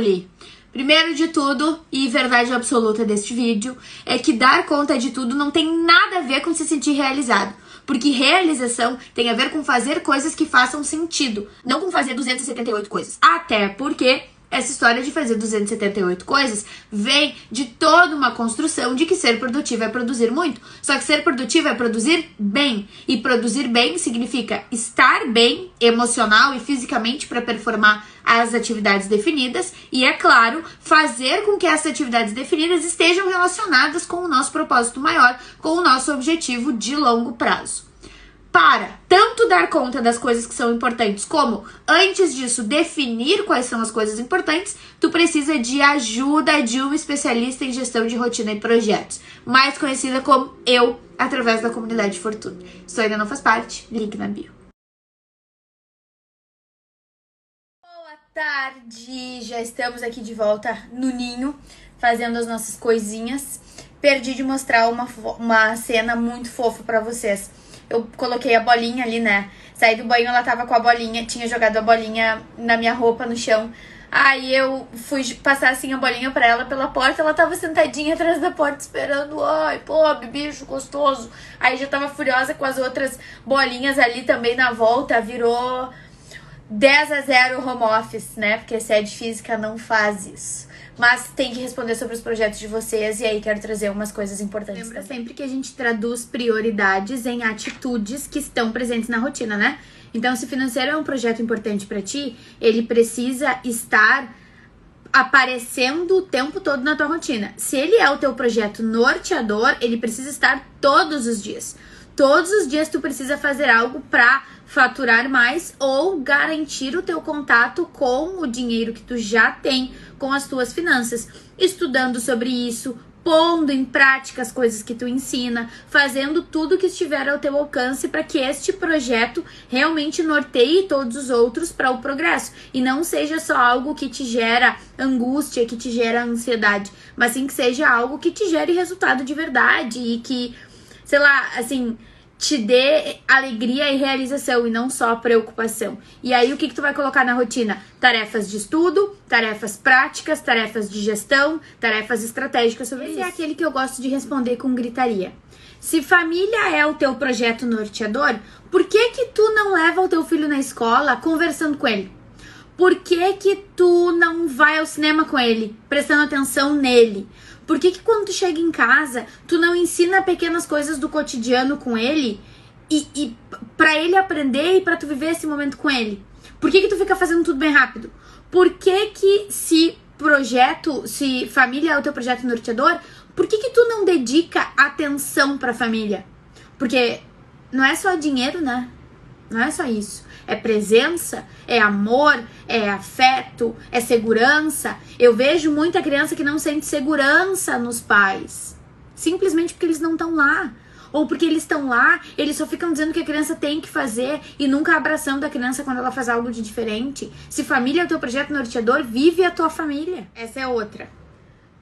guri? Primeiro de tudo, e verdade absoluta deste vídeo, é que dar conta de tudo não tem nada a ver com se sentir realizado. Porque realização tem a ver com fazer coisas que façam sentido, não com fazer 278 coisas. Até porque essa história de fazer 278 coisas vem de toda uma construção de que ser produtivo é produzir muito. Só que ser produtivo é produzir bem. E produzir bem significa estar bem emocional e fisicamente para performar as atividades definidas. E, é claro, fazer com que essas atividades definidas estejam relacionadas com o nosso propósito maior, com o nosso objetivo de longo prazo. Para tanto dar conta das coisas que são importantes, como, antes disso, definir quais são as coisas importantes, tu precisa de ajuda de um especialista em gestão de rotina e projetos, mais conhecida como eu, através da comunidade Fortuna. Se tu ainda não faz parte, link na bio. Boa tarde! Já estamos aqui de volta no ninho, fazendo as nossas coisinhas. Perdi de mostrar uma cena muito fofa pra vocês. Eu coloquei a bolinha ali, né? Saí do banho, ela tava com a bolinha, tinha jogado a bolinha na minha roupa no chão. Aí eu fui passar assim a bolinha pra ela pela porta, ela tava sentadinha atrás da porta esperando. Ai, pobre bicho gostoso. Aí já tava furiosa com as outras bolinhas ali também na volta, virou 10-0 home office, né? Porque se é de física não faz isso. Mas tem que responder sobre os projetos de vocês e aí quero trazer umas coisas importantes. Lembra sempre que a gente traduz prioridades em atitudes que estão presentes na rotina, né? Então, se financeiro é um projeto importante pra ti, ele precisa estar aparecendo o tempo todo na tua rotina. Se ele é o teu projeto norteador, ele precisa estar todos os dias. Todos os dias tu precisa fazer algo pra faturar mais ou garantir o teu contato com o dinheiro que tu já tem, com as tuas finanças, estudando sobre isso, pondo em prática as coisas que tu ensina, fazendo tudo que estiver ao teu alcance para que este projeto realmente norteie todos os outros para o progresso e não seja só algo que te gera angústia, que te gera ansiedade, mas sim que seja algo que te gere resultado de verdade e que, sei lá, assim, te dê alegria e realização e não só preocupação. E aí o que tu vai colocar na rotina? Tarefas de estudo, tarefas práticas, tarefas de gestão, tarefas estratégicas sobre isso. Esse é aquele que eu gosto de responder com gritaria. Se família é o teu projeto norteador, por que que tu não leva o teu filho na escola conversando com ele? Por que que tu não vai ao cinema com ele, prestando atenção nele? Por que que quando tu chega em casa, tu não ensina pequenas coisas do cotidiano com ele e pra ele aprender e pra tu viver esse momento com ele? Por que que tu fica fazendo tudo bem rápido? Por que que se família é o teu projeto norteador, por que que tu não dedica atenção pra família? Porque não é só dinheiro, né? Não é só isso. É presença, é amor, é afeto, é segurança. Eu vejo muita criança que não sente segurança nos pais, simplesmente porque eles não estão lá. Ou porque eles estão lá, eles só ficam dizendo que a criança tem que fazer e nunca abraçando a criança quando ela faz algo de diferente. Se família é o teu projeto norteador, vive a tua família. Essa é outra.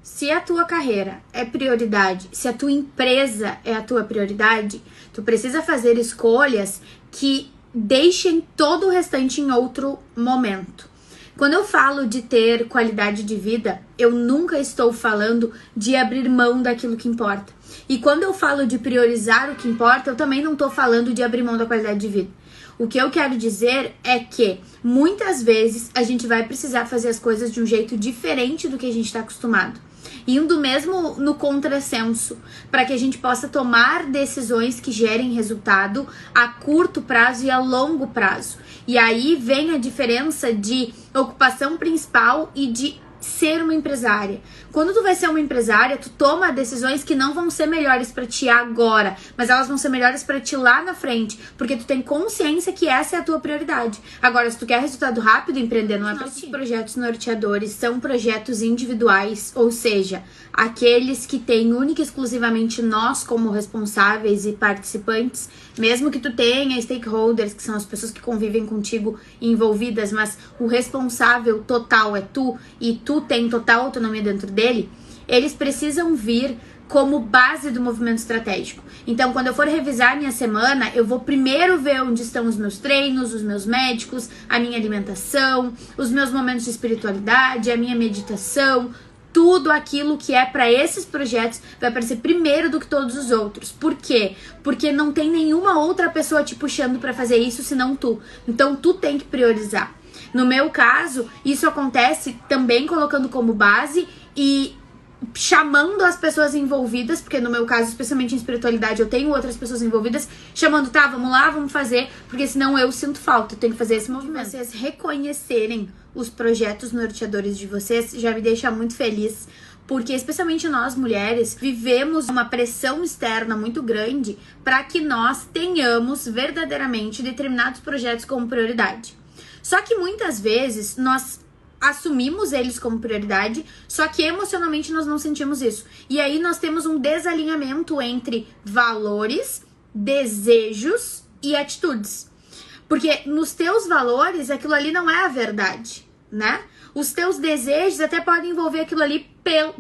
Se a tua carreira é prioridade, se a tua empresa é a tua prioridade, tu precisa fazer escolhas que deixem todo o restante em outro momento. Quando eu falo de ter qualidade de vida, eu nunca estou falando de abrir mão daquilo que importa. E quando eu falo de priorizar o que importa, eu também não estou falando de abrir mão da qualidade de vida. O que eu quero dizer é que muitas vezes a gente vai precisar fazer as coisas de um jeito diferente do que a gente está acostumado. Indo mesmo no contrassenso, para que a gente possa tomar decisões que gerem resultado a curto prazo e a longo prazo. E aí vem a diferença de ocupação principal e de ser uma empresária. Quando tu vai ser uma empresária, tu toma decisões que não vão ser melhores pra ti agora, mas elas vão ser melhores pra ti lá na frente, porque tu tem consciência que essa é a tua prioridade. Agora, se tu quer resultado rápido, empreender não é pra ti. Os projetos norteadores são projetos individuais, ou seja, aqueles que têm única e exclusivamente nós como responsáveis e participantes, mesmo que tu tenha stakeholders, que são as pessoas que convivem contigo envolvidas, mas o responsável total é tu, e tu tem total autonomia dentro dele, eles precisam vir como base do movimento estratégico. Então, quando eu for revisar a minha semana, eu vou primeiro ver onde estão os meus treinos, os meus médicos, a minha alimentação, os meus momentos de espiritualidade, a minha meditação. Tudo aquilo que é para esses projetos vai aparecer primeiro do que todos os outros. Por quê? Porque não tem nenhuma outra pessoa te puxando para fazer isso senão tu. Então tu tem que priorizar. No meu caso, isso acontece também colocando como base e chamando as pessoas envolvidas, porque no meu caso, especialmente em espiritualidade, eu tenho outras pessoas envolvidas, chamando, tá, vamos lá, vamos fazer, porque senão eu sinto falta, eu tenho que fazer esse movimento. Vocês reconhecerem os projetos norteadores de vocês já me deixa muito feliz, porque especialmente nós mulheres vivemos uma pressão externa muito grande para que nós tenhamos verdadeiramente determinados projetos como prioridade. Só que muitas vezes nós assumimos eles como prioridade, só que emocionalmente nós não sentimos isso. E aí nós temos um desalinhamento entre valores, desejos e atitudes. Porque nos teus valores, aquilo ali não é a verdade, né? Os teus desejos até podem envolver aquilo ali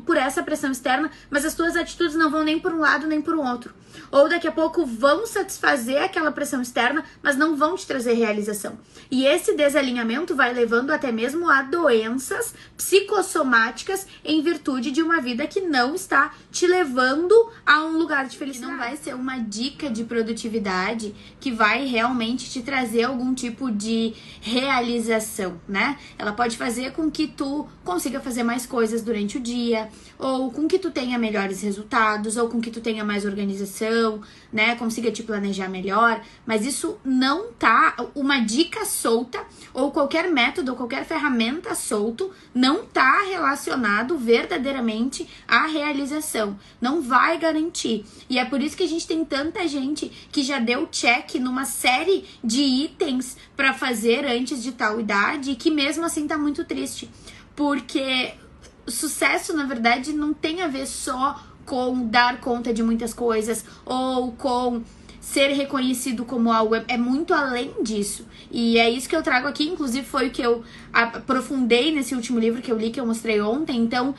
por essa pressão externa, mas as tuas atitudes não vão nem por um lado nem por um outro. Ou daqui a pouco vão satisfazer aquela pressão externa, mas não vão te trazer realização. E esse desalinhamento vai levando até mesmo a doenças psicossomáticas em virtude de uma vida que não está te levando a um lugar de felicidade. Não vai ser uma dica de produtividade que vai realmente te trazer algum tipo de realização, né? Ela pode fazer com que tu consiga fazer mais coisas durante o dia, ou com que tu tenha melhores resultados, ou com que tu tenha mais organização, né? Consiga te planejar melhor, mas isso não tá, uma dica solta, ou qualquer método, ou qualquer ferramenta solto, não tá relacionado verdadeiramente à realização. Não vai garantir. E é por isso que a gente tem tanta gente que já deu check numa série de itens pra fazer antes de tal idade, e que mesmo assim tá muito triste. Porque sucesso, na verdade, não tem a ver só com dar conta de muitas coisas ou com ser reconhecido como algo, é muito além disso. E é isso que eu trago aqui, inclusive foi o que eu aprofundei nesse último livro que eu li, que eu mostrei ontem. Então,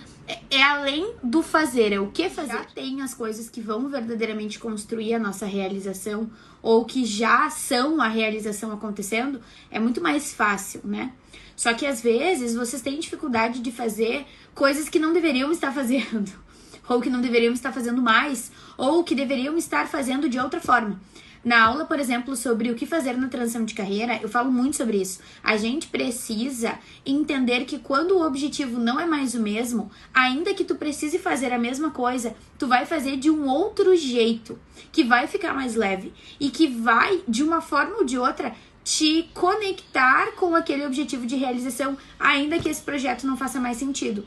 é além do fazer, é o que fazer. Já tem as coisas que vão verdadeiramente construir a nossa realização, ou que já são a realização acontecendo, é muito mais fácil, né? Só que às vezes vocês têm dificuldade de fazer coisas que não deveriam estar fazendo, ou que não deveriam estar fazendo mais, ou que deveriam estar fazendo de outra forma. Na aula, por exemplo, sobre o que fazer na transição de carreira, eu falo muito sobre isso. A gente precisa entender que quando o objetivo não é mais o mesmo, ainda que tu precise fazer a mesma coisa, tu vai fazer de um outro jeito, que vai ficar mais leve e que vai, de uma forma ou de outra, te conectar com aquele objetivo de realização, ainda que esse projeto não faça mais sentido.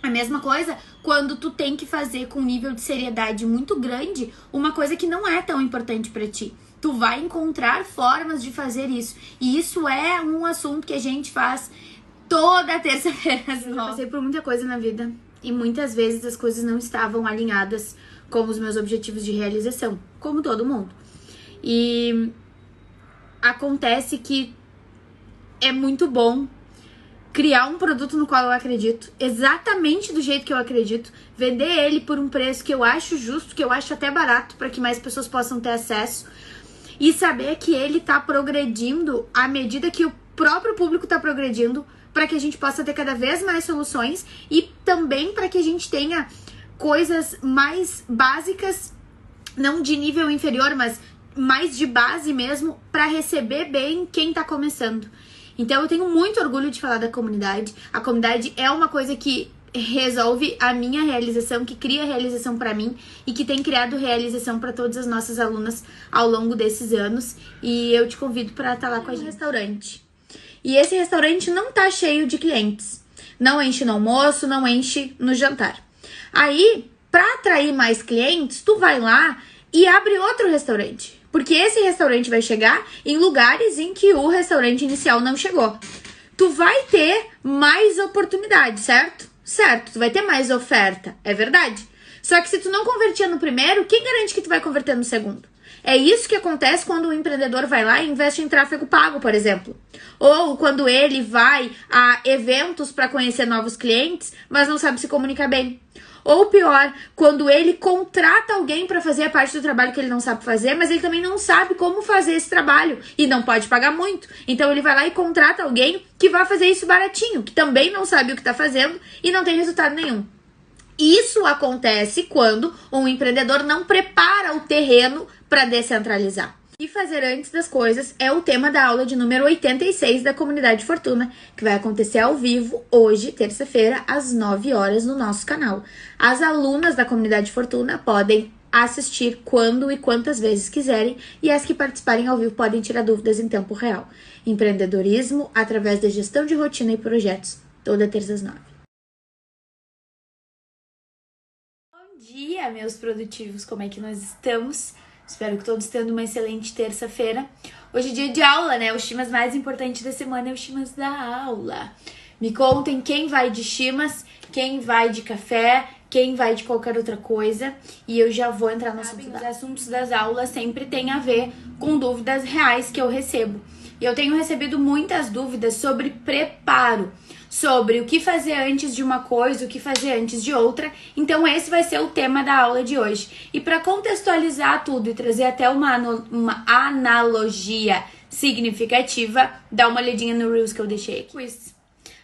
A mesma coisa quando tu tem que fazer com um nível de seriedade muito grande uma coisa que não é tão importante pra ti. Tu vai encontrar formas de fazer isso. E isso é um assunto que a gente faz toda terça-feira. Eu passei por muita coisa na vida e muitas vezes as coisas não estavam alinhadas com os meus objetivos de realização, como todo mundo. E acontece que é muito bom criar um produto no qual eu acredito, exatamente do jeito que eu acredito, vender ele por um preço que eu acho justo, que eu acho até barato, para que mais pessoas possam ter acesso, e saber que ele tá progredindo à medida que o próprio público tá progredindo, para que a gente possa ter cada vez mais soluções e também para que a gente tenha coisas mais básicas, não de nível inferior, mas mais de base mesmo, para receber bem quem tá começando. Então eu tenho muito orgulho de falar da comunidade. A comunidade é uma coisa que resolve a minha realização, que cria realização para mim e que tem criado realização para todas as nossas alunas ao longo desses anos. E eu te convido para estar lá com a gente no restaurante. E esse restaurante não tá cheio de clientes. Não enche no almoço, não enche no jantar. Aí, para atrair mais clientes, tu vai lá e abre outro restaurante. Porque esse restaurante vai chegar em lugares em que o restaurante inicial não chegou. Tu vai ter mais oportunidade, certo? Certo, tu vai ter mais oferta, é verdade. Só que se tu não convertia no primeiro, quem garante que tu vai converter no segundo? É isso que acontece quando o empreendedor vai lá e investe em tráfego pago, por exemplo. Ou quando ele vai a eventos para conhecer novos clientes, mas não sabe se comunicar bem. Ou pior, quando ele contrata alguém para fazer a parte do trabalho que ele não sabe fazer, mas ele também não sabe como fazer esse trabalho e não pode pagar muito. Então ele vai lá e contrata alguém que vai fazer isso baratinho, que também não sabe o que tá fazendo e não tem resultado nenhum. Isso acontece quando um empreendedor não prepara o terreno para descentralizar. E fazer antes das coisas é o tema da aula de número 86 da Comunidade Fortuna, que vai acontecer ao vivo hoje, terça-feira, às 9 horas no nosso canal. As alunas da Comunidade Fortuna podem assistir quando e quantas vezes quiserem e as que participarem ao vivo podem tirar dúvidas em tempo real. Empreendedorismo através da gestão de rotina e projetos, toda terça às 9. Bom dia, meus produtivos, como é que nós estamos? Espero que todos tenham uma excelente terça-feira. Hoje é dia de aula, né? O Chimas mais importante da semana é o Chimas da aula. Me contem quem vai de Chimas, quem vai de café, quem vai de qualquer outra coisa. E eu já vou entrar no assunto. Os assuntos das aulas sempre têm a ver com dúvidas reais que eu recebo. E eu tenho recebido muitas dúvidas sobre preparo, sobre o que fazer antes de uma coisa, o que fazer antes de outra. Então esse vai ser o tema da aula de hoje. E para contextualizar tudo e trazer até uma analogia significativa, dá uma olhadinha no Reels que eu deixei aqui.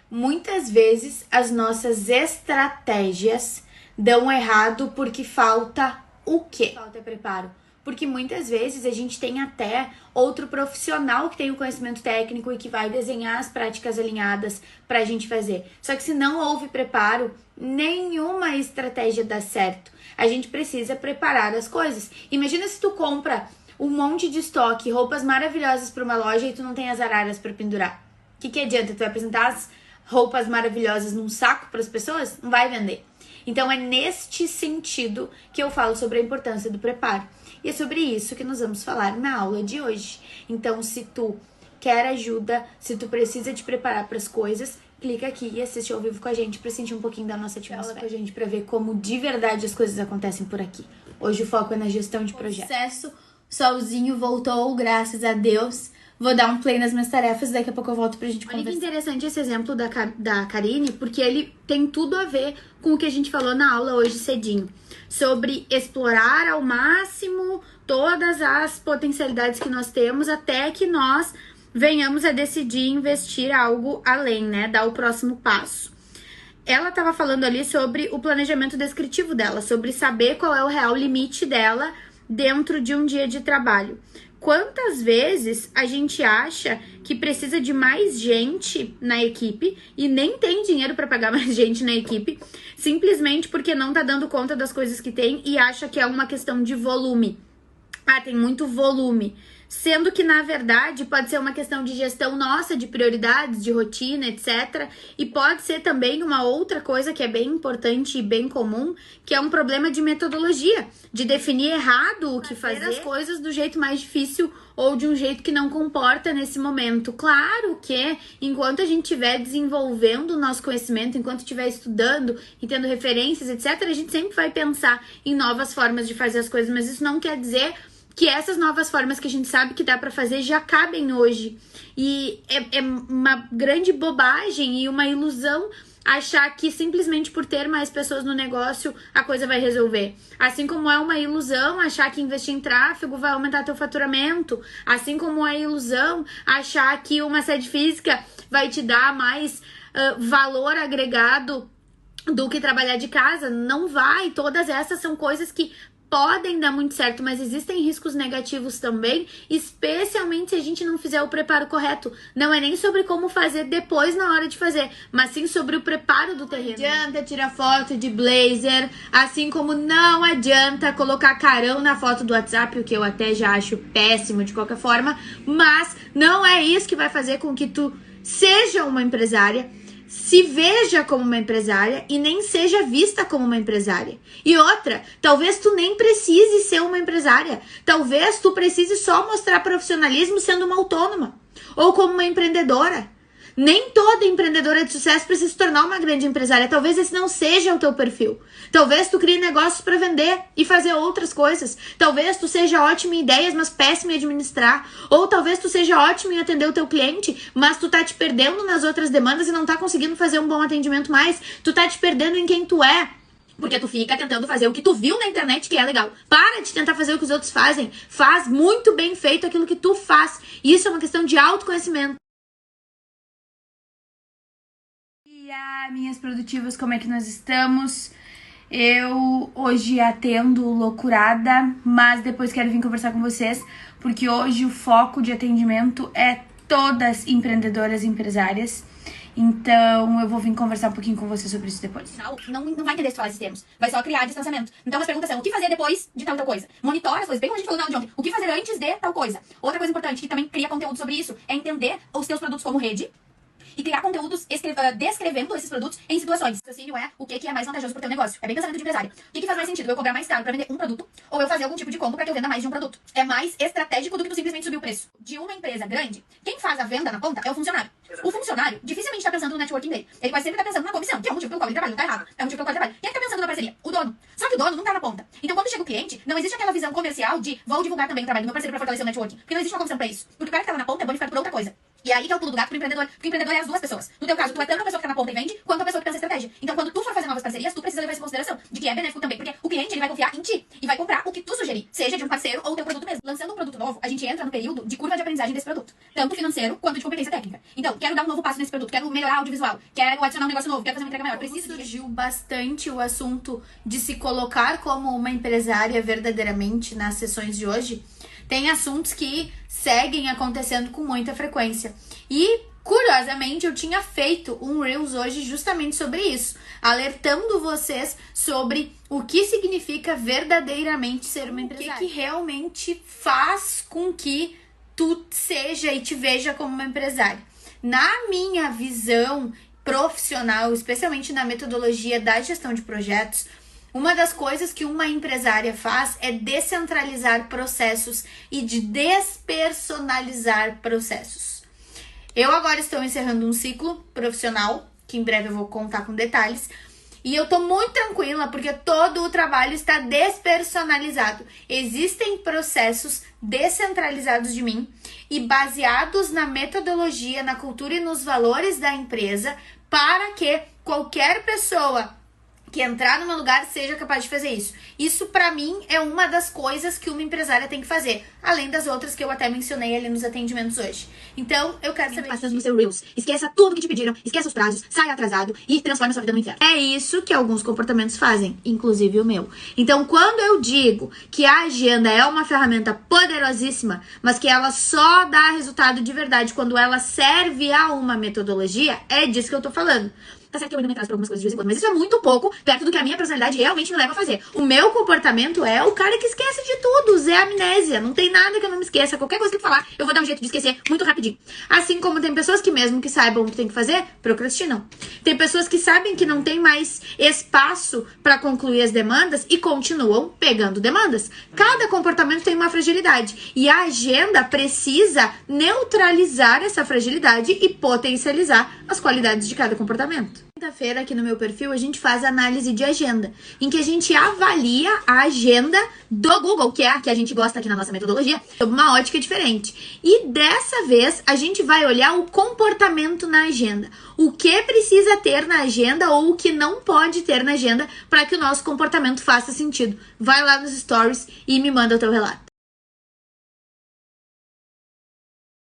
Muitas vezes as nossas estratégias dão errado porque falta o quê? Falta preparo. Porque muitas vezes a gente tem até outro profissional que tem o conhecimento técnico e que vai desenhar as práticas alinhadas pra gente fazer. Só que se não houve preparo, nenhuma estratégia dá certo. A gente precisa preparar as coisas. Imagina se tu compra um monte de estoque, roupas maravilhosas para uma loja e tu não tem as araras para pendurar. O que adianta? Tu vai apresentar as roupas maravilhosas num saco para as pessoas? Não vai vender. Então é neste sentido que eu falo sobre a importância do preparo. E é sobre isso que nós vamos falar na aula de hoje. Então, se tu quer ajuda, se tu precisa te preparar para as coisas, clica aqui e assiste ao vivo com a gente para sentir um pouquinho da nossa atmosfera. Com a gente para ver como de verdade as coisas acontecem por aqui. Hoje o foco é na gestão de projetos. Sucesso, solzinho voltou, graças a Deus. Vou dar um play nas minhas tarefas, daqui a pouco eu volto pra gente conversar. Olha que interessante esse exemplo da Karine, porque ele tem tudo a ver com o que a gente falou na aula hoje cedinho. Sobre explorar ao máximo todas as potencialidades que nós temos até que nós venhamos a decidir investir algo além, né? Dar o próximo passo. Ela estava falando ali sobre o planejamento descritivo dela, sobre saber qual é o real limite dela dentro de um dia de trabalho. Quantas vezes a gente acha que precisa de mais gente na equipe e nem tem dinheiro para pagar mais gente na equipe, simplesmente porque não tá dando conta das coisas que tem e acha que é uma questão de volume. Ah, tem muito volume. Sendo que, na verdade, pode ser uma questão de gestão nossa, de prioridades, de rotina, etc. E pode ser também uma outra coisa que é bem importante e bem comum, que é um problema de metodologia, de definir errado o que fazer as coisas do jeito mais difícil ou de um jeito que não comporta nesse momento. Claro que, enquanto a gente estiver desenvolvendo o nosso conhecimento, enquanto estiver estudando e tendo referências, etc., a gente sempre vai pensar em novas formas de fazer as coisas, mas isso não quer dizer que essas novas formas que a gente sabe que dá pra fazer já cabem hoje. E é uma grande bobagem e uma ilusão achar que simplesmente por ter mais pessoas no negócio a coisa vai resolver. Assim como é uma ilusão achar que investir em tráfego vai aumentar teu faturamento. Assim como é ilusão achar que uma sede física vai te dar mais valor agregado do que trabalhar de casa. Não vai. Todas essas são coisas que podem dar muito certo, mas existem riscos negativos também, especialmente se a gente não fizer o preparo correto. Não é nem sobre como fazer depois na hora de fazer, mas sim sobre o preparo do terreno. Não adianta tirar foto de blazer, assim como não adianta colocar carão na foto do WhatsApp, o que eu até já acho péssimo de qualquer forma, mas não é isso que vai fazer com que tu seja uma empresária, se veja como uma empresária e nem seja vista como uma empresária. E outra, talvez tu nem precise ser uma empresária. Talvez tu precise só mostrar profissionalismo sendo uma autônoma ou como uma empreendedora. Nem toda empreendedora de sucesso precisa se tornar uma grande empresária. Talvez esse não seja o teu perfil. Talvez tu crie negócios para vender e fazer outras coisas. Talvez tu seja ótimo em ideias, mas péssimo em administrar. Ou talvez tu seja ótimo em atender o teu cliente, mas tu tá te perdendo nas outras demandas e não tá conseguindo fazer um bom atendimento mais. Tu tá te perdendo em quem tu é. Porque tu fica tentando fazer o que tu viu na internet que é legal. Para de tentar fazer o que os outros fazem. Faz muito bem feito aquilo que tu faz. Isso é uma questão de autoconhecimento. E minhas produtivas, como é que nós estamos? Eu hoje atendo loucurada, mas depois quero vir conversar com vocês, porque hoje o foco de atendimento é todas empreendedoras e empresárias. Então, eu vou vir conversar um pouquinho com você sobre isso depois. Não vai entender se falar esses termos. Vai só criar distanciamento. Então, as perguntas são, o que fazer depois de tal coisa? Monitora as coisas, bem como a gente falou na aula de ontem. O que fazer antes de tal coisa? Outra coisa importante, que também cria conteúdo sobre isso, é entender os teus produtos como rede e criar conteúdos descrevendo esses produtos em situações. O raciocínio é o que é mais vantajoso pro teu negócio. É bem pensamento de empresário. O que faz mais sentido? Eu cobrar mais caro pra vender um produto ou eu fazer algum tipo de combo pra que eu venda mais de um produto? É mais estratégico do que tu simplesmente subir o preço. De uma empresa grande, quem faz a venda na ponta é o funcionário. O funcionário dificilmente tá pensando no networking dele. Ele vai sempre estar pensando na comissão, que é o motivo pelo qual ele trabalha. Não tá errado. É o motivo pelo qual ele trabalha. Quem é que tá pensando na parceria? O dono. Só que o dono não tá na ponta. Então, quando chega o cliente, não existe aquela visão comercial de vou divulgar também o trabalho do meu parceiro pra fortalecer o networking. Porque não existe uma comissão pra isso. Porque o cara que tá lá na ponta é bonificado por outra coisa. E aí que é o pulo do gato pro empreendedor. Porque o empreendedor é as duas pessoas. No teu caso, tu é tanto a pessoa que tá na ponta e vende, quanto a pessoa que pensa estratégia. Então, quando tu for fazer novas parcerias, tu precisa levar isso em consideração. De que é benéfico também. Porque o cliente, ele vai confiar em ti. E vai comprar o que tu sugerir. Seja de um parceiro ou teu produto mesmo. Lançando um produto novo, a gente entra no período de curva de aprendizagem desse produto. Tanto financeiro, quanto de competência técnica. Então, quero dar um novo passo nesse produto. Quero melhorar o audiovisual. Quero adicionar um negócio novo. Quero fazer uma entrega maior. Preciso surgiu bastante o assunto de se colocar como uma empresária verdadeiramente nas sessões de hoje. Tem assuntos que seguem acontecendo com muita frequência. E, curiosamente, eu tinha feito um Reels hoje justamente sobre isso, alertando vocês sobre o que significa verdadeiramente ser uma empresária. O que realmente faz com que tu seja e te veja como uma empresária. Na minha visão profissional, especialmente na metodologia da gestão de projetos, uma das coisas que uma empresária faz é descentralizar processos e de despersonalizar processos. Eu agora estou encerrando um ciclo profissional, que em breve eu vou contar com detalhes, e eu tô muito tranquila porque todo o trabalho está despersonalizado. Existem processos descentralizados de mim e baseados na metodologia, na cultura e nos valores da empresa para que qualquer pessoa que entrar no meu lugar seja capaz de fazer isso. Isso, pra mim, é uma das coisas que uma empresária tem que fazer, além das outras que eu até mencionei ali nos atendimentos hoje. Então, eu quero saber... Passando no seu Reels. Esqueça tudo que te pediram, esqueça os prazos, saia atrasado e transforme sua vida no inferno. É isso que alguns comportamentos fazem, inclusive o meu. Então, quando eu digo que a agenda é uma ferramenta poderosíssima, mas que ela só dá resultado de verdade quando ela serve a uma metodologia, é disso que eu tô falando. Tá certo que eu ainda me atraso pra algumas coisas de vez em quando, mas isso é muito pouco perto do que a minha personalidade realmente me leva a fazer. O meu comportamento é o cara que esquece de tudo, Zé Amnésia. Não tem nada que eu não me esqueça. Qualquer coisa que eu falar, eu vou dar um jeito de esquecer muito rapidinho. Assim como tem pessoas que mesmo que saibam o que tem que fazer, procrastinam. Tem pessoas que sabem que não tem mais espaço pra concluir as demandas e continuam pegando demandas. Cada comportamento tem uma fragilidade. E a agenda precisa neutralizar essa fragilidade e potencializar as qualidades de cada comportamento. Quinta-feira, aqui no meu perfil, a gente faz análise de agenda, em que a gente avalia a agenda do Google, que é a que a gente gosta aqui na nossa metodologia, sob uma ótica diferente. E dessa vez, a gente vai olhar o comportamento na agenda. O que precisa ter na agenda ou o que não pode ter na agenda para que o nosso comportamento faça sentido. Vai lá nos stories e me manda o teu relato.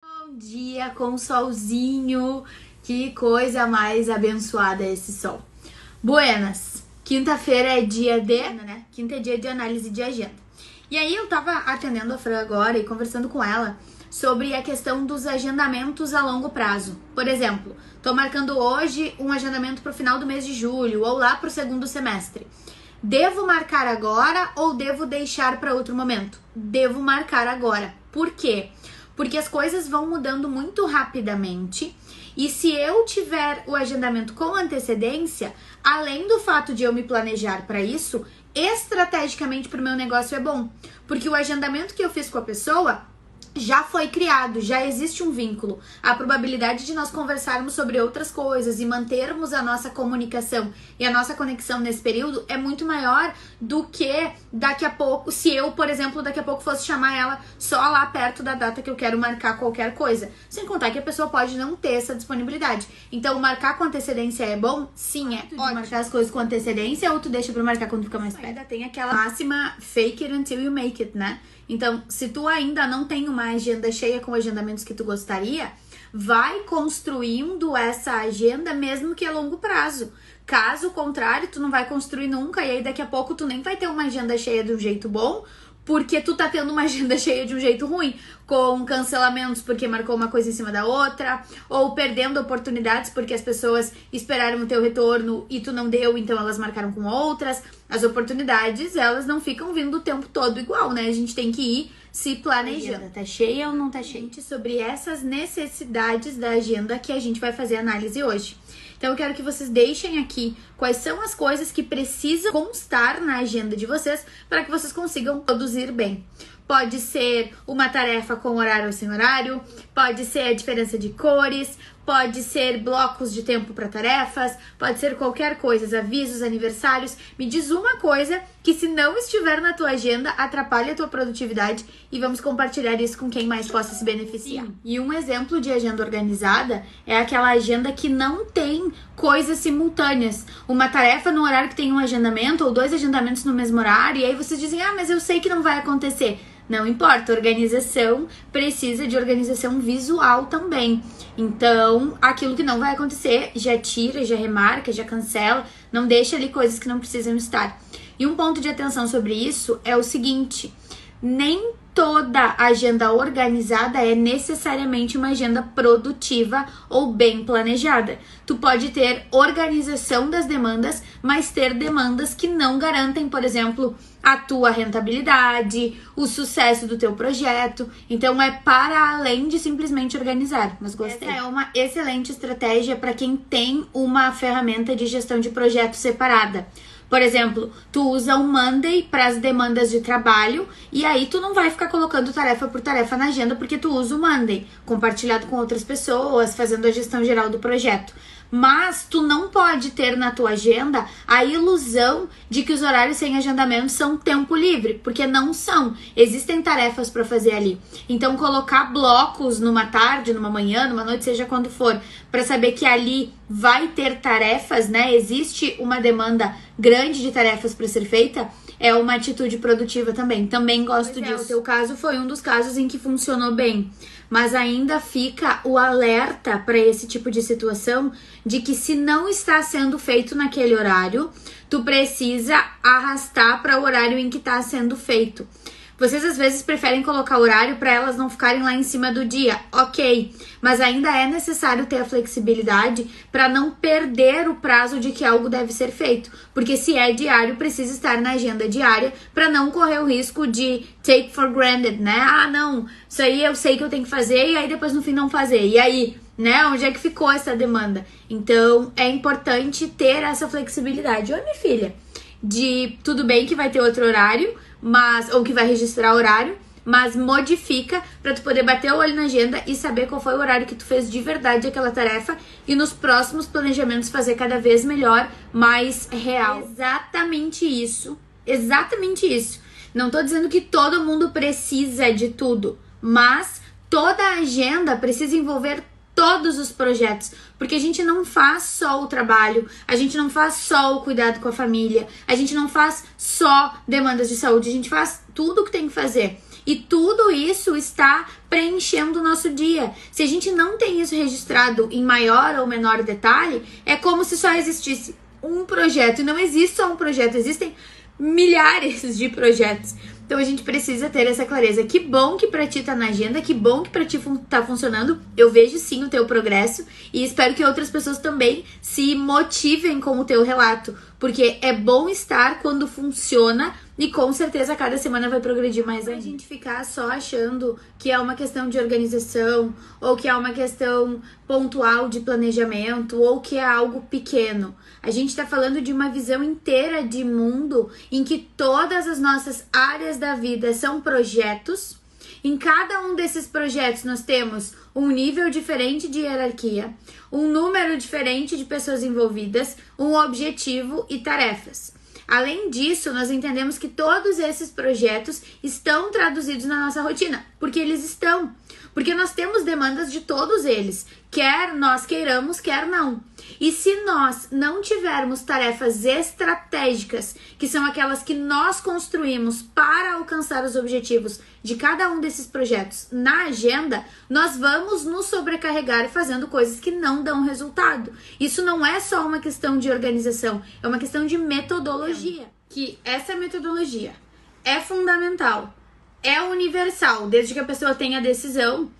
Bom dia com solzinho. Que coisa mais abençoada esse sol. Buenas, quinta-feira é dia de... Quinta é dia de análise de agenda. E aí eu tava atendendo a Fran agora e conversando com ela sobre a questão dos agendamentos a longo prazo. Por exemplo, tô marcando hoje um agendamento pro final do mês de julho ou lá pro segundo semestre. Devo marcar agora ou devo deixar para outro momento? Devo marcar agora. Por quê? Porque as coisas vão mudando muito rapidamente. E se eu tiver o agendamento com antecedência, além do fato de eu me planejar para isso, estrategicamente para o meu negócio é bom. Porque o agendamento que eu fiz com a pessoa, já foi criado, já existe um vínculo. A probabilidade de nós conversarmos sobre outras coisas e mantermos a nossa comunicação e a nossa conexão nesse período é muito maior do que daqui a pouco, se eu, por exemplo, daqui a pouco fosse chamar ela só lá perto da data que eu quero marcar qualquer coisa. Sem contar que a pessoa pode não ter essa disponibilidade. Então, marcar com antecedência é bom? Sim, é ótimo. Marcar as coisas com antecedência ou tu deixa pra marcar quando fica mais perto? Ainda tem aquela máxima fake it until you make it, né? Então, se tu ainda não tem uma agenda cheia com agendamentos que tu gostaria, vai construindo essa agenda mesmo que a longo prazo. Caso contrário, tu não vai construir nunca e aí daqui a pouco tu nem vai ter uma agenda cheia de um jeito bom, porque tu tá tendo uma agenda cheia de um jeito ruim, com cancelamentos porque marcou uma coisa em cima da outra, ou perdendo oportunidades porque as pessoas esperaram o teu retorno e tu não deu, então elas marcaram com outras. As oportunidades, elas não ficam vindo o tempo todo igual, né? A gente tem que ir se planejando. Tá cheia ou não tá cheia? Sobre essas necessidades da agenda que a gente vai fazer análise hoje. Então eu quero que vocês deixem aqui quais são as coisas que precisam constar na agenda de vocês para que vocês consigam produzir bem. Pode ser uma tarefa com horário ou sem horário, pode ser a diferença de cores, pode ser blocos de tempo para tarefas, pode ser qualquer coisa, avisos, aniversários. Me diz uma coisa que, se não estiver na tua agenda, atrapalha a tua produtividade e vamos compartilhar isso com quem mais possa se beneficiar. Sim. E um exemplo de agenda organizada é aquela agenda que não tem coisas simultâneas. Uma tarefa no horário que tem um agendamento ou 2 agendamentos no mesmo horário e aí vocês dizem, mas eu sei que não vai acontecer. Não importa, organização precisa de organização visual também. Então, aquilo que não vai acontecer, já tira, já remarca, já cancela, não deixa ali coisas que não precisam estar. E um ponto de atenção sobre isso é o seguinte: nem toda agenda organizada é necessariamente uma agenda produtiva ou bem planejada. Tu pode ter organização das demandas, mas ter demandas que não garantem, por exemplo, a tua rentabilidade, o sucesso do teu projeto. Então é para além de simplesmente organizar. Mas gostei. Essa é uma excelente estratégia para quem tem uma ferramenta de gestão de projeto separada. Por exemplo, tu usa o Monday para as demandas de trabalho e aí tu não vai ficar colocando tarefa por tarefa na agenda porque tu usa o Monday, compartilhado com outras pessoas, fazendo a gestão geral do projeto. Mas tu não pode ter na tua agenda a ilusão de que os horários sem agendamento são tempo livre, porque não são. Existem tarefas para fazer ali. Então, colocar blocos numa tarde, numa manhã, numa noite, seja quando for, para saber que ali vai ter tarefas, né? Existe uma demanda grande de tarefas para ser feita, é uma atitude produtiva também. Também gosto disso. O teu caso foi um dos casos em que funcionou bem. Mas ainda fica o alerta para esse tipo de situação de que, se não está sendo feito naquele horário, tu precisa arrastar para o horário em que está sendo feito. Vocês às vezes preferem colocar horário para elas não ficarem lá em cima do dia, ok, mas ainda é necessário ter a flexibilidade para não perder o prazo de que algo deve ser feito, porque se é diário, precisa estar na agenda diária para não correr o risco de take for granted, né? Não, isso aí eu sei que eu tenho que fazer e aí depois no fim não fazer, e aí, né, onde é que ficou essa demanda? Então é importante ter essa flexibilidade. Oi, minha filha, de tudo bem que vai ter outro horário, mas ou que vai registrar horário, mas modifica para tu poder bater o olho na agenda e saber qual foi o horário que tu fez de verdade aquela tarefa e nos próximos planejamentos fazer cada vez melhor, mais real. Exatamente isso. Exatamente isso. Não tô dizendo que todo mundo precisa de tudo, mas toda a agenda precisa envolver todos os projetos, porque a gente não faz só o trabalho, a gente não faz só o cuidado com a família, a gente não faz só demandas de saúde, a gente faz tudo o que tem que fazer. E tudo isso está preenchendo o nosso dia. Se a gente não tem isso registrado em maior ou menor detalhe, é como se só existisse um projeto. E não existe só um projeto, existem milhares de projetos. Então a gente precisa ter essa clareza. Que bom que pra ti tá na agenda, que bom que pra ti tá funcionando. Eu vejo sim o teu progresso e espero que outras pessoas também se motivem com o teu relato, porque é bom estar quando funciona e com certeza cada semana vai progredir mais ainda. A gente ficar só achando que é uma questão de organização ou que é uma questão pontual de planejamento ou que é algo pequeno. A gente tá falando de uma visão inteira de mundo em que todas as nossas áreas da vida são projetos Em cada um desses projetos nós temos um nível diferente de hierarquia, um número diferente de pessoas envolvidas, um objetivo e tarefas. Além disso, nós entendemos que todos esses projetos estão traduzidos na nossa rotina, porque eles estão. Porque nós temos demandas de todos eles, quer nós queiramos, quer não. E se nós não tivermos tarefas estratégicas, que são aquelas que nós construímos para alcançar os objetivos de cada um desses projetos na agenda, nós vamos nos sobrecarregar fazendo coisas que não dão resultado. Isso não é só uma questão de organização, é uma questão de metodologia. Que essa metodologia é fundamental, é universal, desde que a pessoa tenha decisão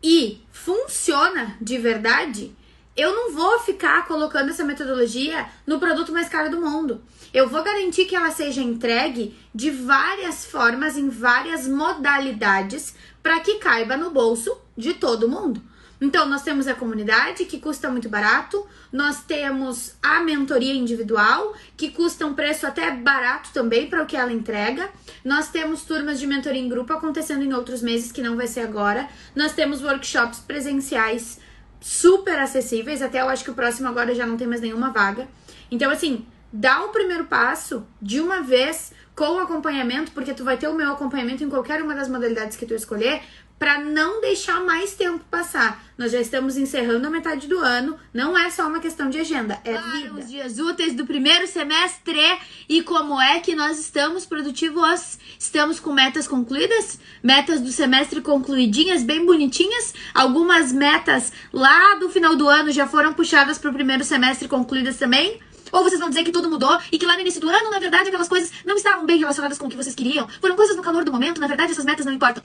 e funciona de verdade. Eu não vou ficar colocando essa metodologia no produto mais caro do mundo. Eu vou garantir que ela seja entregue de várias formas, em várias modalidades, para que caiba no bolso de todo mundo. Então, nós temos a comunidade, que custa muito barato. Nós temos a mentoria individual, que custa um preço até barato também para o que ela entrega. Nós temos turmas de mentoria em grupo acontecendo em outros meses, que não vai ser agora. Nós temos workshops presenciais super acessíveis. Até eu acho que o próximo agora já não tem mais nenhuma vaga. Então, assim, dá o primeiro passo de uma vez com acompanhamento, porque tu vai ter o meu acompanhamento em qualquer uma das modalidades que tu escolher, para não deixar mais tempo passar. Nós já estamos encerrando a metade do ano, não é só uma questão de agenda, é vida. Os dias úteis do primeiro semestre e como é que nós estamos produtivos. Estamos com metas concluídas, metas do semestre concluidinhas, bem bonitinhas. Algumas metas lá do final do ano já foram puxadas para o primeiro semestre concluídas também. Ou vocês vão dizer que tudo mudou e que lá no início do ano, na verdade, aquelas coisas não estavam bem relacionadas com o que vocês queriam. Foram coisas no calor do momento, na verdade, essas metas não importam.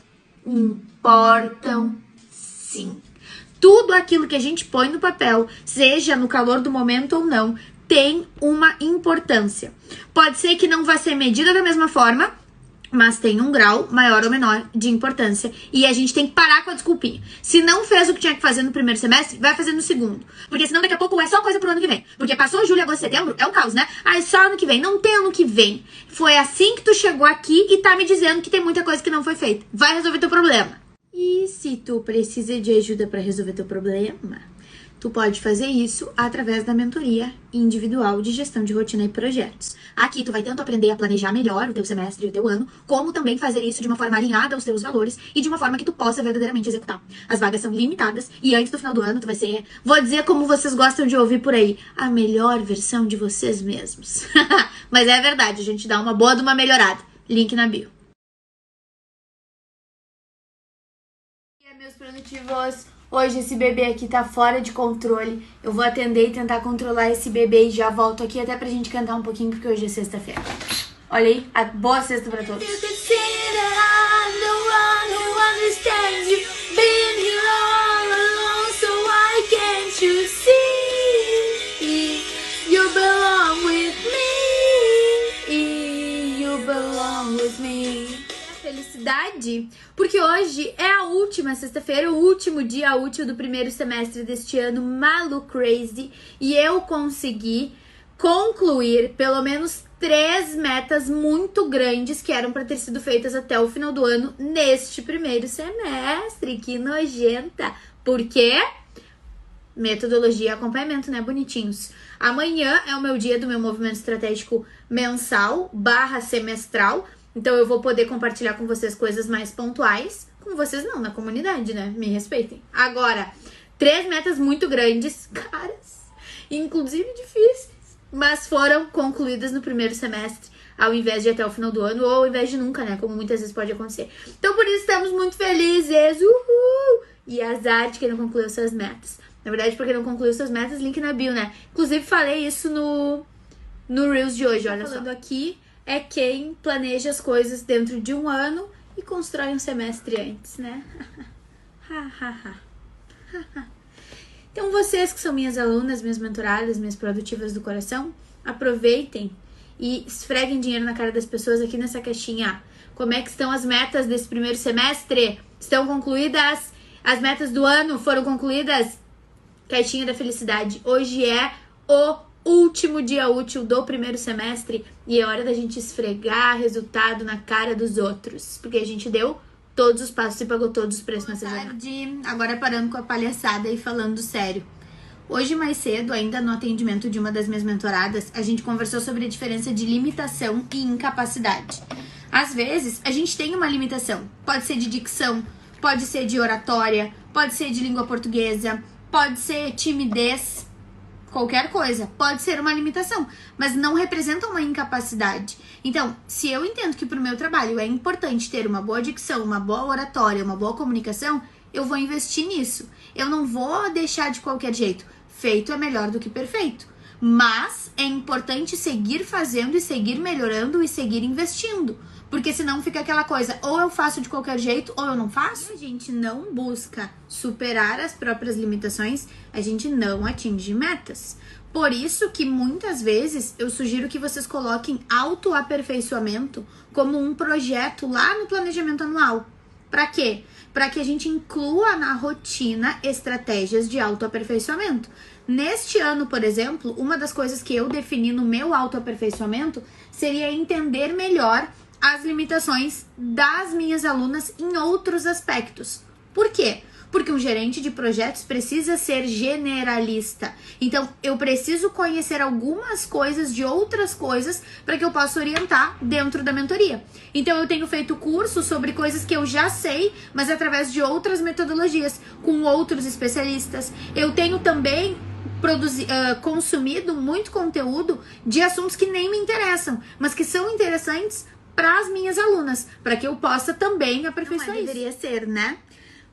Importam sim. Tudo aquilo que a gente põe no papel, seja no calor do momento ou não, tem uma importância. Pode ser que não vá ser medida da mesma forma, mas tem um grau maior ou menor de importância. E a gente tem que parar com a desculpinha. Se não fez o que tinha que fazer no primeiro semestre, vai fazer no segundo. Porque senão daqui a pouco é só coisa pro ano que vem. Porque passou julho, agosto, setembro, é o caos, né? Ah, é só ano que vem. Não tem ano que vem. Foi assim que tu chegou aqui e tá me dizendo que tem muita coisa que não foi feita. Vai resolver teu problema. E se tu precisa de ajuda pra resolver teu problema, tu pode fazer isso através da mentoria individual de gestão de rotina e projetos. Aqui tu vai tanto aprender a planejar melhor o teu semestre e o teu ano, como também fazer isso de uma forma alinhada aos teus valores e de uma forma que tu possa verdadeiramente executar. As vagas são limitadas e antes do final do ano tu vai ser, vou dizer como vocês gostam de ouvir por aí, a melhor versão de vocês mesmos. Mas é verdade, a gente dá uma boa de uma melhorada. Link na bio. E aí, meus produtivos, hoje esse bebê aqui tá fora de controle. Eu vou atender e tentar controlar esse bebê e já volto aqui até pra gente cantar um pouquinho, porque hoje é sexta-feira. Olha aí, a boa sexta pra todos. Felicidade, porque hoje é a última sexta-feira, o último dia útil do primeiro semestre deste ano malu crazy, e eu consegui concluir pelo menos 3 metas muito grandes que eram para ter sido feitas até o final do ano neste primeiro semestre. Que nojenta! Por quê? Metodologia e acompanhamento, né, bonitinhos? Amanhã é o meu dia do meu movimento estratégico mensal / semestral. Então eu vou poder compartilhar com vocês coisas mais pontuais. Com vocês não, na comunidade, né? Me respeitem. Agora, 3 metas muito grandes, caras, inclusive difíceis, mas foram concluídas no primeiro semestre, ao invés de até o final do ano, ou ao invés de nunca, né? Como muitas vezes pode acontecer. Então por isso estamos muito felizes. Uhul! E azar de quem não concluiu suas metas. Na verdade, porque não concluiu suas metas, link na bio, né? Inclusive falei isso no Reels de hoje, olha só. Falando aqui é quem planeja as coisas dentro de um ano e constrói um semestre antes, né? Então vocês que são minhas alunas, minhas mentoradas, minhas produtivas do coração, aproveitem e esfreguem dinheiro na cara das pessoas aqui nessa caixinha. Como é que estão as metas desse primeiro semestre? Estão concluídas? As metas do ano foram concluídas? Caixinha da felicidade. Hoje é o último dia útil do primeiro semestre e é hora da gente esfregar resultado na cara dos outros, porque a gente deu todos os passos e pagou todos os preços nessa jornada. Agora parando com a palhaçada e falando sério. Hoje mais cedo, ainda no atendimento de uma das minhas mentoradas, a gente conversou sobre a diferença de limitação e incapacidade. Às vezes, a gente tem uma limitação. Pode ser de dicção, pode ser de oratória, pode ser de língua portuguesa, pode ser timidez, qualquer coisa. Pode ser uma limitação, mas não representa uma incapacidade. Então, se eu entendo que para o meu trabalho é importante ter uma boa dicção, uma boa oratória, uma boa comunicação, eu vou investir nisso. Eu não vou deixar de qualquer jeito. Feito é melhor do que perfeito. Mas é importante seguir fazendo e seguir melhorando e seguir investindo. Porque senão fica aquela coisa, ou eu faço de qualquer jeito, ou eu não faço. Se a gente não busca superar as próprias limitações, a gente não atinge metas. Por isso que muitas vezes eu sugiro que vocês coloquem autoaperfeiçoamento como um projeto lá no planejamento anual. Para quê? Para que a gente inclua na rotina estratégias de autoaperfeiçoamento. Neste ano, por exemplo, uma das coisas que eu defini no meu autoaperfeiçoamento seria entender melhor as limitações das minhas alunas em outros aspectos. Por quê? Porque um gerente de projetos precisa ser generalista. Então, eu preciso conhecer algumas coisas de outras coisas para que eu possa orientar dentro da mentoria. Então, eu tenho feito cursos sobre coisas que eu já sei, mas através de outras metodologias, com outros especialistas. Eu tenho também consumido muito conteúdo de assuntos que nem me interessam, mas que são interessantes para as minhas alunas, para que eu possa também aperfeiçoar isso. Deveria ser, né?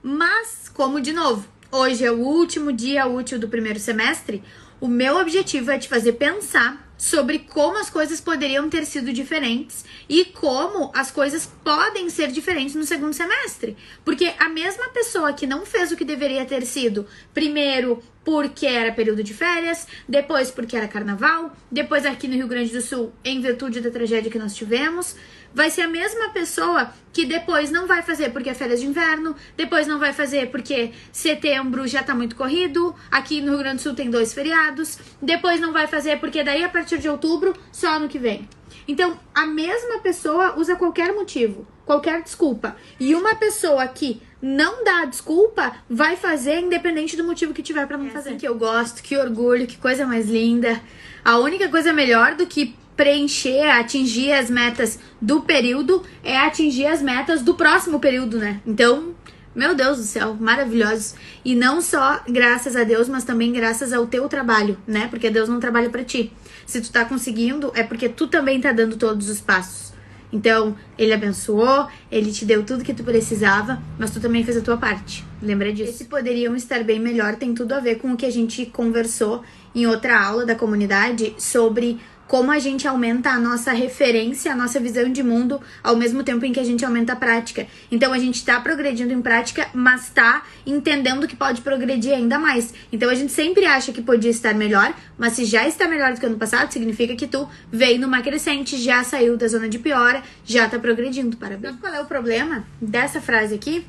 Mas, como de novo, hoje é o último dia útil do primeiro semestre, o meu objetivo é te fazer pensar sobre como as coisas poderiam ter sido diferentes e como as coisas podem ser diferentes no segundo semestre. Porque a mesma pessoa que não fez o que deveria ter sido, primeiro porque era período de férias, depois porque era carnaval, depois aqui no Rio Grande do Sul, em virtude da tragédia que nós tivemos, vai ser a mesma pessoa que depois não vai fazer porque é férias de inverno, depois não vai fazer porque setembro já tá muito corrido, aqui no Rio Grande do Sul tem 2 feriados, depois não vai fazer porque daí a partir de outubro, só ano que vem. Então, a mesma pessoa usa qualquer motivo, qualquer desculpa. E uma pessoa que não dá desculpa, vai fazer independente do motivo que tiver pra não fazer. Assim que eu gosto, que orgulho, que coisa mais linda. A única coisa melhor do que preencher, atingir as metas do período é atingir as metas do próximo período, né? Então, meu Deus do céu, maravilhosos. E não só graças a Deus, mas também graças ao teu trabalho, né? Porque Deus não trabalha pra ti. Se tu tá conseguindo, é porque tu também tá dando todos os passos. Então, ele abençoou, ele te deu tudo que tu precisava, mas tu também fez a tua parte. Lembra disso? Esse poderiam estar bem melhor tem tudo a ver com o que a gente conversou em outra aula da comunidade sobre como a gente aumenta a nossa referência, a nossa visão de mundo, ao mesmo tempo em que a gente aumenta a prática. Então, a gente tá progredindo em prática, mas tá entendendo que pode progredir ainda mais. Então, a gente sempre acha que podia estar melhor, mas se já está melhor do que ano passado, significa que tu veio numa crescente, já saiu da zona de piora, já tá progredindo. Parabéns. Sabe qual é o problema dessa frase aqui?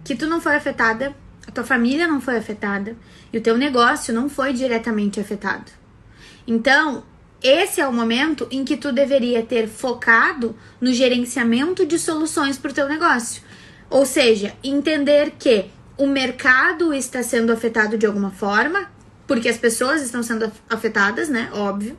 Que tu não foi afetada, a tua família não foi afetada e o teu negócio não foi diretamente afetado. Então, esse é o momento em que tu deveria ter focado no gerenciamento de soluções para o teu negócio. Ou seja, entender que o mercado está sendo afetado de alguma forma, porque as pessoas estão sendo afetadas, né? Óbvio.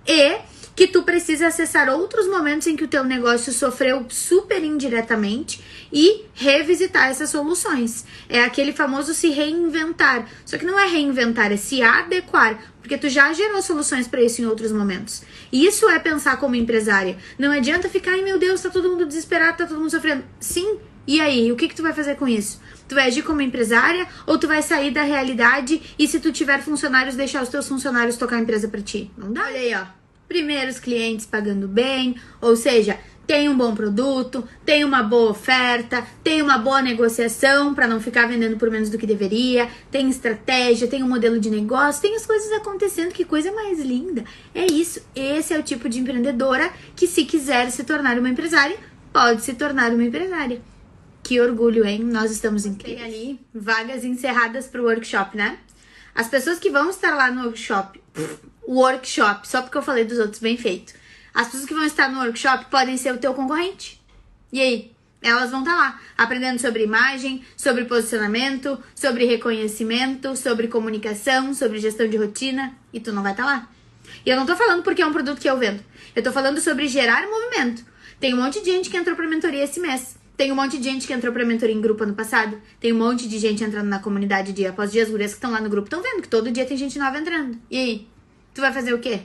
E que tu precisa acessar outros momentos em que o teu negócio sofreu super indiretamente e revisitar essas soluções. É aquele famoso se reinventar. Só que não é reinventar, é se adequar, porque tu já gerou soluções para isso em outros momentos. E isso é pensar como empresária. Não adianta ficar, ai meu Deus, tá todo mundo desesperado, tá todo mundo sofrendo. Sim, e aí? O que tu vai fazer com isso? Tu vai agir como empresária ou tu vai sair da realidade e se tu tiver funcionários, deixar os teus funcionários tocar a empresa pra ti? Não dá? Olha aí, ó. Primeiros clientes pagando bem, ou seja, tem um bom produto, tem uma boa oferta, tem uma boa negociação para não ficar vendendo por menos do que deveria, tem estratégia, tem um modelo de negócio, tem as coisas acontecendo, que coisa mais linda. É isso, esse é o tipo de empreendedora que, se quiser se tornar uma empresária, pode se tornar uma empresária. Que orgulho, hein? Nós estamos incríveis. Tem ali vagas encerradas para o workshop, né? As pessoas que vão estar lá no workshop, só porque eu falei dos outros, bem feito. As pessoas que vão estar no workshop podem ser o teu concorrente. E aí? Elas vão estar lá, aprendendo sobre imagem, sobre posicionamento, sobre reconhecimento, sobre comunicação, sobre gestão de rotina, e tu não vai estar lá. E eu não tô falando porque é um produto que eu vendo. Eu tô falando sobre gerar movimento. Tem um monte de gente que entrou pra mentoria esse mês. Tem um monte de gente que entrou pra mentoria em grupo ano passado. Tem um monte de gente entrando na comunidade dia após dia. As gurias que estão lá no grupo estão vendo que todo dia tem gente nova entrando. E aí? Tu vai fazer o quê?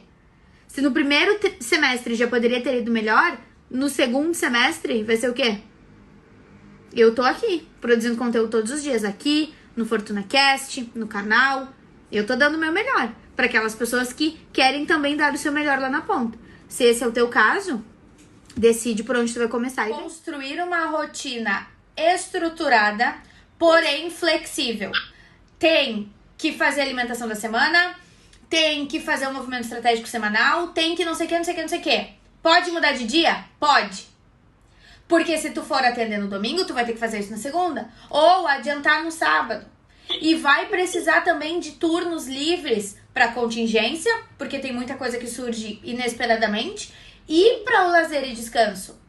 Se no primeiro semestre já poderia ter ido melhor, no segundo semestre vai ser o quê? Eu tô aqui, produzindo conteúdo todos os dias. Aqui, no FortunaCast, no canal. Eu tô dando o meu melhor para aquelas pessoas que querem também dar o seu melhor lá na ponta. Se esse é o teu caso, decide por onde tu vai começar. Construir uma rotina estruturada, porém flexível. Tem que fazer a alimentação da semana, tem que fazer um movimento estratégico semanal, tem que não sei o que, não sei o que, não sei o que. Pode mudar de dia? Pode. Porque se tu for atender no domingo, tu vai ter que fazer isso na segunda. Ou adiantar no sábado. E vai precisar também de turnos livres para contingência, porque tem muita coisa que surge inesperadamente, e para o lazer e descanso.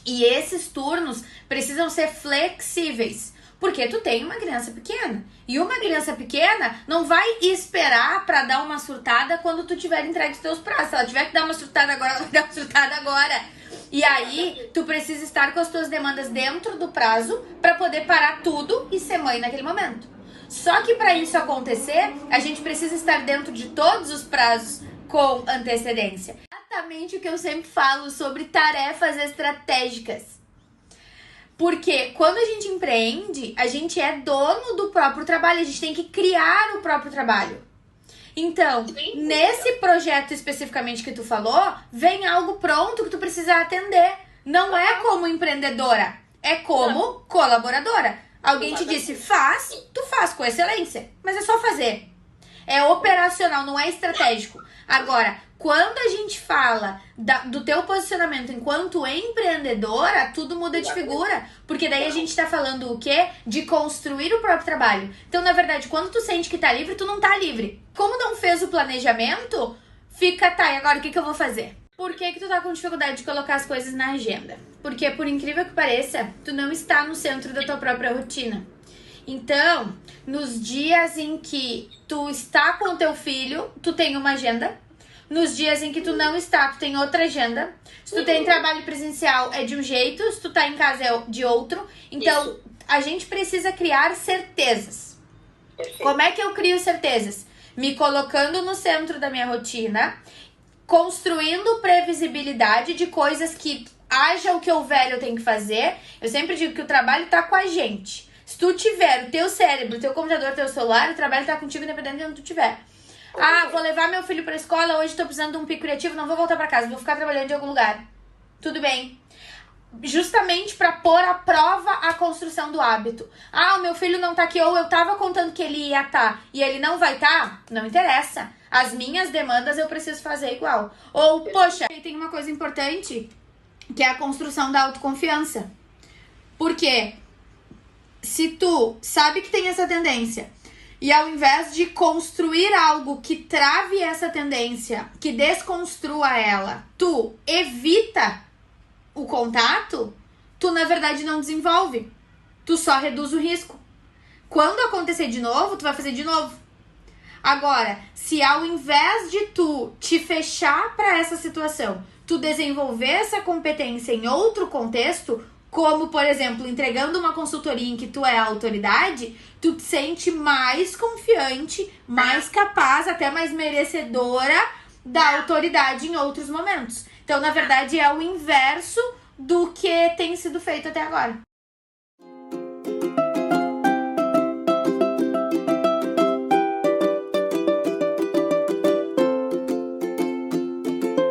E esses turnos precisam ser flexíveis, porque tu tem uma criança pequena. E uma criança pequena não vai esperar para dar uma surtada quando tu tiver entregue os teus prazos. Se ela tiver que dar uma surtada agora, ela vai dar uma surtada agora. E aí, tu precisa estar com as tuas demandas dentro do prazo para poder parar tudo e ser mãe naquele momento. Só que para isso acontecer, a gente precisa estar dentro de todos os prazos com antecedência. Exatamente o que eu sempre falo sobre tarefas estratégicas. Porque quando a gente empreende, a gente é dono do próprio trabalho, a gente tem que criar o próprio trabalho. Então, nesse projeto especificamente que tu falou, vem algo pronto que tu precisa atender. Não é como empreendedora, é como colaboradora. Alguém te disse, faz, tu faz com excelência, mas é só fazer. É operacional, não é estratégico. Agora, quando a gente fala do teu posicionamento enquanto empreendedora, tudo muda de figura. Porque daí a gente tá falando o quê? De construir o próprio trabalho. Então, na verdade, quando tu sente que tá livre, tu não tá livre. Como não fez o planejamento, fica, tá, e agora o que eu vou fazer? Por que tu tá com dificuldade de colocar as coisas na agenda? Porque, por incrível que pareça, tu não está no centro da tua própria rotina. Então, nos dias em que tu está com o teu filho, tu tem uma agenda. Nos dias em que tu não está, tu tem outra agenda. Se tu tem trabalho presencial, é de um jeito. Se tu tá em casa, é de outro. Então, a gente precisa criar certezas. Como é que eu crio certezas? Me colocando no centro da minha rotina, construindo previsibilidade de coisas que, haja o que houver, eu tenho que fazer. Eu sempre digo que o trabalho tá com a gente. Se tu tiver o teu cérebro, o teu computador, o teu celular, o trabalho tá contigo independente de onde tu tiver. Ah, vou levar meu filho pra escola, hoje tô precisando de um pico criativo, não vou voltar pra casa, vou ficar trabalhando em algum lugar. Tudo bem. Justamente pra pôr à prova a construção do hábito. Ah, o meu filho não tá aqui, ou eu tava contando que ele ia tá e ele não vai tá, não interessa. As minhas demandas eu preciso fazer igual. Ou, poxa, tem uma coisa importante, que é a construção da autoconfiança. Por quê? Se tu sabe que tem essa tendência e ao invés de construir algo que trave essa tendência, que desconstrua ela, tu evita o contato, tu na verdade não desenvolve. Tu só reduz o risco. Quando acontecer de novo, tu vai fazer de novo. Agora, se ao invés de tu te fechar para essa situação, tu desenvolver essa competência em outro contexto, como, por exemplo, entregando uma consultoria em que tu é a autoridade, tu te sente mais confiante, mais capaz, até mais merecedora da autoridade em outros momentos. Então, na verdade, é o inverso do que tem sido feito até agora.